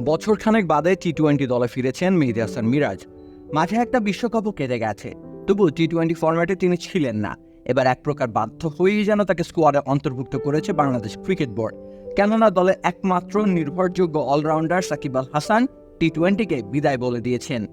বছরখানেক বাদে টি-20 দলে ফিরেছেন মেহেদী হাসান মিরাজ। মাঝে একটা বিশ্বকাপও কেটে গেছে, তবু টি-20 ফরম্যাটে তিনি ছিলেন না। এবার এক প্রকার বাধ্য হয়েই যেন তাকে স্কোয়াডে অন্তর্ভুক্ত করেছে বাংলাদেশ ক্রিকেট বোর্ড। কেননা দলের একমাত্র নির্ভরযোগ্য অলরাউন্ডার সাকিব আল হাসান টি-20কে বিদায় বলে দিয়েছেন।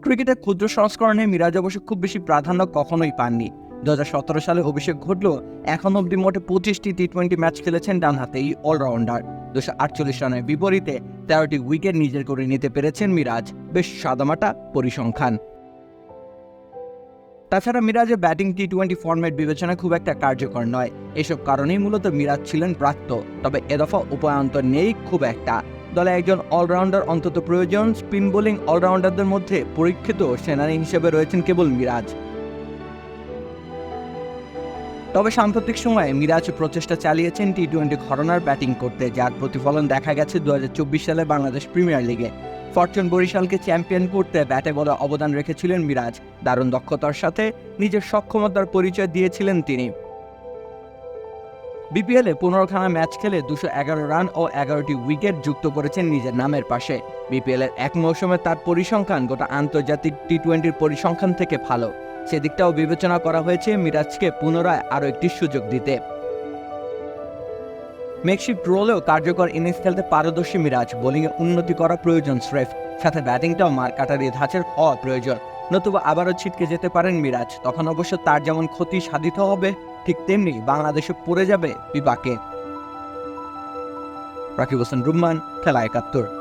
ক্রিকেটের ক্ষুদ্র সংস্করণে মিরাজ অবশ্য খুব বেশি প্রাধান্য কখনোই পাননি। 2017 সালে অভিষেক ঘটলেও এখন অবধি মোটে 25টি টি-20 ম্যাচ খেলেছেন ডানহাতে এই অলরাউন্ডার। 248 রানের বিপরীতে 13টি উইকেট নিজের করে নিতে পেরেছেন মিরাজ, বেশ সাদামাটা পরিসংখ্যান। তাছাড়া মিরাজের ব্যাটিং টি-20 ফরম্যাট বিবেচনা খুব একটা কার্যকর নয়। এসব কারণেই মূলত মিরাজ ছিলেন প্রাপ্ত, তবে এ দফা উপায়ান্তর নেই খুব একটা। দলে একজন অলরাউন্ডার অন্তত প্রয়োজন। স্পিন বোলিং অলরাউন্ডারদের মধ্যে পরীক্ষিত সেনানী হিসেবে রয়েছেন কেবল মিরাজ। তবে সাম্প্রতিক সময়ে মিরাজ প্রচেষ্টা চালিয়েছেন টি-20 ঘরানার ব্যাটিং করতে, যার প্রতিফলন দেখা গেছে 2024 সালে বাংলাদেশ প্রিমিয়ার লিগে। ফরচুন বরিশালকে চ্যাম্পিয়ন করতে ব্যাটে বলে অবদান রেখেছিলেন মিরাজ। দারুণ দক্ষতার সাথে নিজের সক্ষমতার পরিচয় দিয়েছিলেন তিনি। বিপিএলে 15খানা ম্যাচ খেলে 211 রান ও 11টি উইকেট যুক্ত করেছেন নিজের নামের পাশে। বিপিএলের এক মৌসুমে তার পরিসংখ্যান গোটা আন্তর্জাতিক টি-20 পরিসংখ্যান থেকে ভালো। সেদিকটাও বিবেচনা করা হয়েছে মিরাজকে পুনরায় আরও একটি সুযোগ দিতে। মেকশিফট রোলেও কার্যকর ইনিংস খেলতে পারদর্শী মিরাজ। বোলিংয়ে উন্নতি করা প্রয়োজন স্রেফ, সাথে ব্যাটিংটাও মারকাটারি ধাঁচের হওয়া প্রয়োজন, নতুবা আবারও ছিটকে যেতে পারেন মিরাজ। তখন অবশ্য তার যেমন ক্ষতি সাধিত হবে, ঠিক তেমনি বাংলাদেশে পড়ে যাবে বিপাকে। রাকিব হোসেন রুম্মান, খেলা 71।